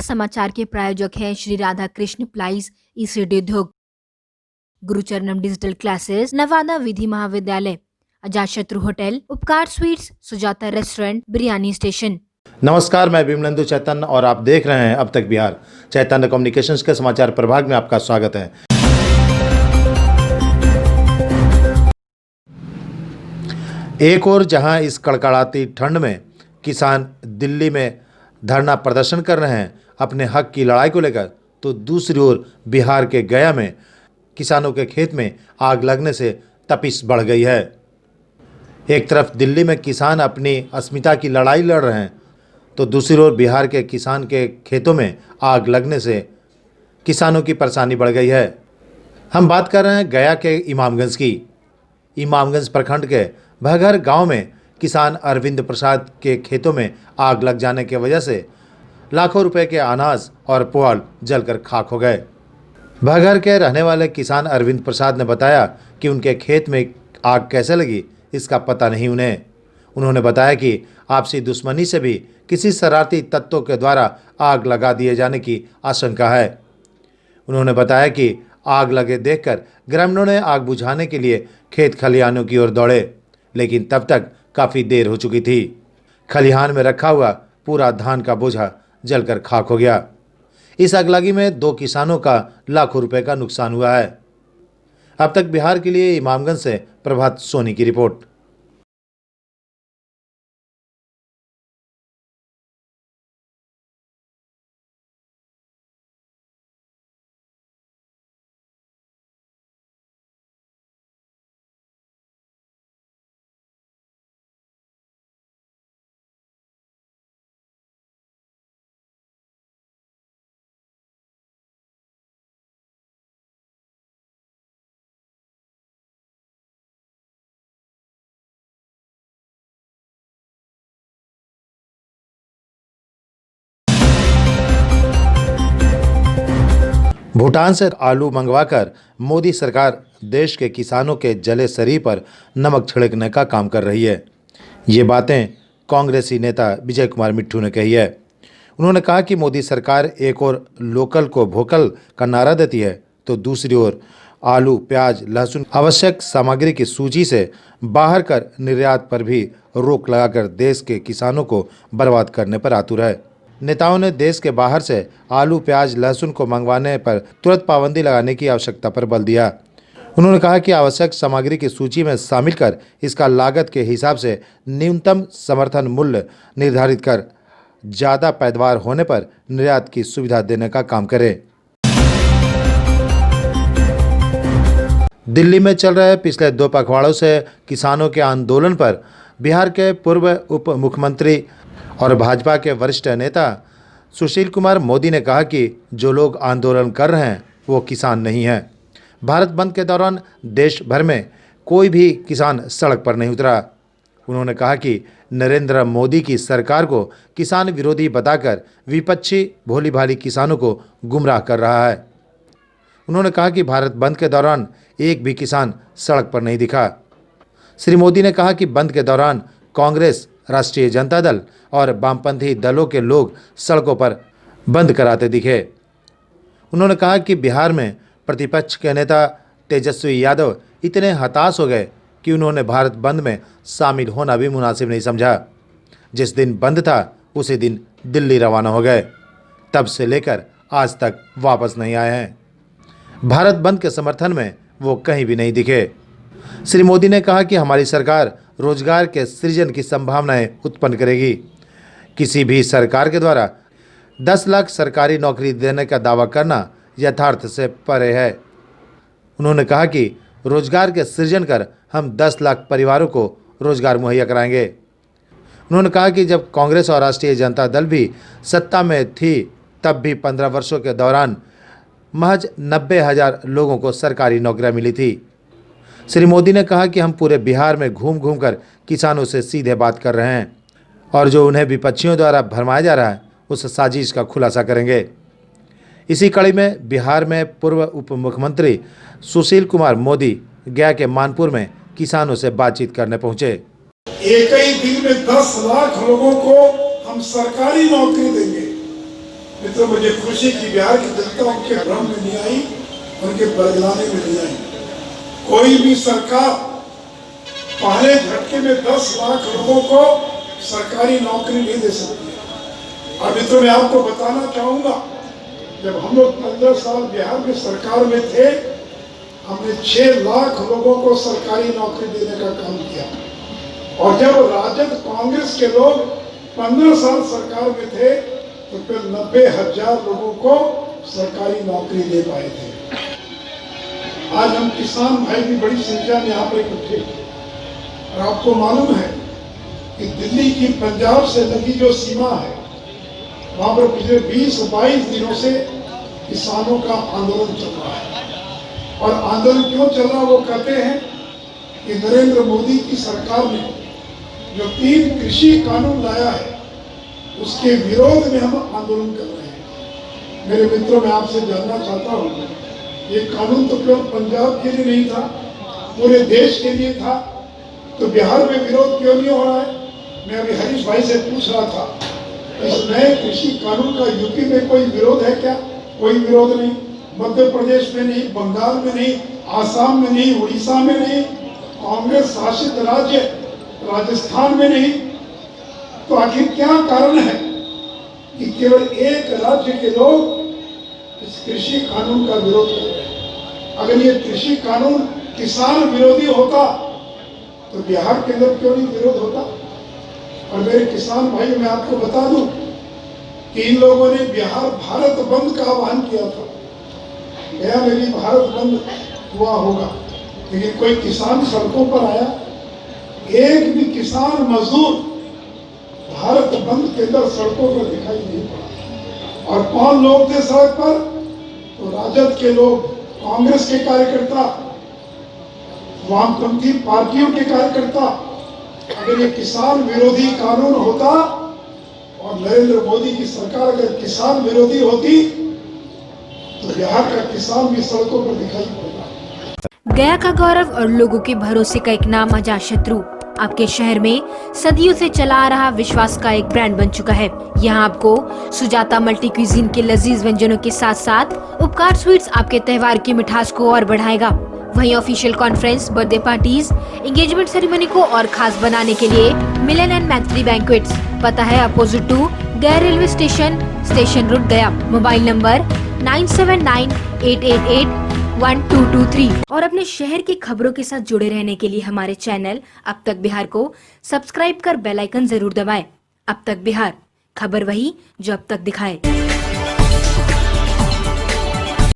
समाचार के प्रायोजक हैं श्री राधा कृष्ण प्लाइज ईसीडी उद्योग, गुरुचरणम डिजिटल क्लासेस, नवादा विधि महाविद्यालय, अजातशत्रु होटल, उपकार sweets, Sujata restaurant, biryani station. नमस्कार, मैं विमलेंदु चैतन्य और आप देख रहे हैं अब तक बिहार। चैतन्य कम्युनिकेशंस के समाचार प्रभाग में आपका स्वागत है। एक और जहां इस कड़कड़ाती ठंड में किसान दिल्ली में धरना प्रदर्शन कर रहे हैं अपने हक की लड़ाई को लेकर, तो दूसरी ओर बिहार के गया में किसानों के खेत में आग लगने से तपिश बढ़ गई है। एक तरफ दिल्ली में किसान अपनी अस्मिता की लड़ाई लड़ रहे हैं, तो दूसरी ओर बिहार के किसान के खेतों में आग लगने से किसानों की परेशानी बढ़ गई है। हम बात कर रहे हैं गया के इमामगंज की। इमामगंज प्रखंड के भगर गांव में किसान अरविंद प्रसाद के खेतों में आग लग जाने की वजह से लाखों रुपए के अनाज और पुआल जलकर खाक हो गए। भगर के रहने वाले किसान अरविंद प्रसाद ने बताया कि उनके खेत में आग कैसे लगी इसका पता नहीं उन्हें। उन्होंने बताया कि आपसी दुश्मनी से भी किसी शरारती तत्वों के द्वारा आग लगा दिए जाने की आशंका है। उन्होंने बताया कि आग लगे देखकर ग्रामीणों ने आग बुझाने के लिए खेत खलिहानों की ओर दौड़े, लेकिन तब तक काफ़ी देर हो चुकी थी। खलिहान में रखा हुआ पूरा धान का बोझा जलकर खाक हो गया। इस आगलगी में 2 किसानों का लाखों रुपए का नुकसान हुआ है। अब तक बिहार के लिए इमामगंज से प्रभात सोनी की रिपोर्ट। भूटान से आलू मंगवाकर मोदी सरकार देश के किसानों के जले शरीर पर नमक छिड़कने का काम कर रही है। ये बातें कांग्रेसी नेता विजय कुमार मिट्ठू ने कही है। उन्होंने कहा कि मोदी सरकार एक और लोकल को वोकल का नारा देती है, तो दूसरी ओर आलू, प्याज, लहसुन आवश्यक सामग्री की सूची से बाहर कर निर्यात पर भी रोक लगाकर देश के किसानों को बर्बाद करने पर आतुर है। नेताओं ने देश के बाहर से आलू, प्याज, लहसुन को मंगवाने पर तुरंत पाबंदी लगाने की आवश्यकता पर बल दिया। उन्होंने कहा कि आवश्यक सामग्री की सूची में शामिल कर इसका लागत के हिसाब से न्यूनतम समर्थन मूल्य निर्धारित कर ज़्यादा पैदावार होने पर निर्यात की सुविधा देने का काम करे। दिल्ली में चल रहे पिछले 2 पखवाड़ों से किसानों के आंदोलन पर बिहार के पूर्व उप मुख्यमंत्री और भाजपा के वरिष्ठ नेता सुशील कुमार मोदी ने कहा कि जो लोग आंदोलन कर रहे हैं वो किसान नहीं हैं। भारत बंद के दौरान देश भर में कोई भी किसान सड़क पर नहीं उतरा। उन्होंने कहा कि नरेंद्र मोदी की सरकार को किसान विरोधी बताकर विपक्षी भोली भाली किसानों को गुमराह कर रहा है। उन्होंने कहा कि भारत बंद के दौरान एक भी किसान सड़क पर नहीं दिखा। श्री मोदी ने कहा कि बंद के दौरान कांग्रेस, राष्ट्रीय जनता दल और वामपंथी दलों के लोग सड़कों पर बंद कराते दिखे। उन्होंने कहा कि बिहार में प्रतिपक्ष के नेता तेजस्वी यादव इतने हताश हो गए कि उन्होंने भारत बंद में शामिल होना भी मुनासिब नहीं समझा। जिस दिन बंद था उसी दिन दिल्ली रवाना हो गए। तब से लेकर आज तक वापस नहीं आए हैं। भारत बंद के समर्थन में वो कहीं भी नहीं दिखे। श्री मोदी ने कहा कि हमारी सरकार रोजगार के सृजन की संभावनाएं उत्पन्न करेगी। किसी भी सरकार के द्वारा 10 लाख सरकारी नौकरी देने का दावा करना यथार्थ से परे है। उन्होंने कहा कि रोजगार के सृजन कर हम 10 लाख परिवारों को रोजगार मुहैया कराएंगे। उन्होंने कहा कि जब कांग्रेस और राष्ट्रीय जनता दल भी सत्ता में थी, तब भी 15 वर्षों के दौरान महज 90,000 लोगों को सरकारी नौकरियां मिली थी। श्री मोदी ने कहा कि हम पूरे बिहार में घूम घूम कर किसानों से सीधे बात कर रहे हैं और जो उन्हें विपक्षियों द्वारा भरमाया जा रहा है उस साजिश का खुलासा करेंगे। इसी कड़ी में बिहार में पूर्व उप मुख्यमंत्री सुशील कुमार मोदी गया के मानपुर में किसानों से बातचीत करने पहुंचे। एक ही दिन में 10 लाख लोगों को हम सरकारी नौकरी देंगे, मित्रों, मुझे खुशी की बिहार की जनता उनके भ्रम में नहीं आई, उनके बरगलाने में नहीं आई। कोई भी सरकार पहले झटके में 10 लाख लोगों को सरकारी नौकरी नहीं दे सकती। और मित्रों, मैं आपको बताना चाहूंगा, जब हम लोग 15 साल बिहार में सरकार में थे, हमने 6 लाख लोगों को सरकारी नौकरी देने का काम किया। और जब राजद कांग्रेस के लोग 15 साल सरकार में थे तो फिर 90,000 लोगों को सरकारी नौकरी दे पाए थे। आज हम किसान भाई भी बड़ी संख्या में यहाँ पर इकट्ठे। और आपको मालूम है कि दिल्ली की पंजाब से लगी जो सीमा है, वहाँ पर पिछले 20-22 दिनों से किसानों का आंदोलन चल रहा है। और आंदोलन क्यों चल रहा, वो कहते हैं कि नरेंद्र मोदी की सरकार ने जो 3 कृषि कानून लाया है, उसके विरोध में हम आंदोलन कर रहे हैं। मेरे मित्रों, मैं आपसे जानना चाहता हूँ, ये कानून तो केवल पंजाब के लिए नहीं था, पूरे देश के लिए था, तो बिहार में विरोध क्यों नहीं हो रहा है? मैं अभी हरीश भाई से पूछ रहा था, इस नए कृषि कानून का यूपी में कोई विरोध है क्या? कोई विरोध नहीं। मध्य प्रदेश में नहीं, बंगाल में नहीं, आसाम में नहीं, उड़ीसा में नहीं, कांग्रेस शासित राज्य राजस्थान में नहीं। तो आखिर क्या कारण है कि केवल एक राज्य के लोग इस कृषि कानून का विरोध कर रहे हैं? अगर ये कृषि कानून किसान विरोधी होता तो बिहार के अंदर क्यों नहीं विरोध होता? और मेरे किसान भाई, मैं आपको बता दूं कि इन लोगों ने बिहार भारत बंद का आह्वान किया था। गया में भी भारत बंद हुआ होगा, लेकिन कोई किसान सड़कों पर आया? एक भी किसान मजदूर भारत बंद के अंदर सड़कों पर दिखाई नहीं पड़ा। और कौन लोग थे सड़क पर? तो राजद के लोग, कांग्रेस के कार्यकर्ता, वामपंथी पार्टियों के कार्यकर्ता। अगर ये किसान विरोधी कानून होता और नरेंद्र मोदी की सरकार अगर किसान विरोधी होती तो बिहार का किसान भी सड़कों पर दिखाई पड़ता। गया का गौरव और लोगों के भरोसे का एक नाम अजातशत्रु आपके शहर में सदियों से चला आ रहा विश्वास का एक ब्रांड बन चुका है। यहाँ आपको सुजाता मल्टी क्यूजीन के लजीज व्यंजनों के साथ साथ उपकार स्वीट्स आपके त्योहार की मिठास को और बढ़ाएगा। वहीं official conference, birthday parties, engagement ceremony को और खास बनाने के लिए मिलन एंड मैत्री बैंक्वेट्स, पता है अपोजिट टू गया रेलवे स्टेशन, स्टेशन रोड गया। Mobile number 9798881223। और अपने शहर की खबरों के साथ जुड़े रहने के लिए हमारे चैनल अब तक बिहार को सब्सक्राइब कर बेल आइकन जरूर दबाएं। अब तक बिहार, खबर वही जो अब तक दिखाए।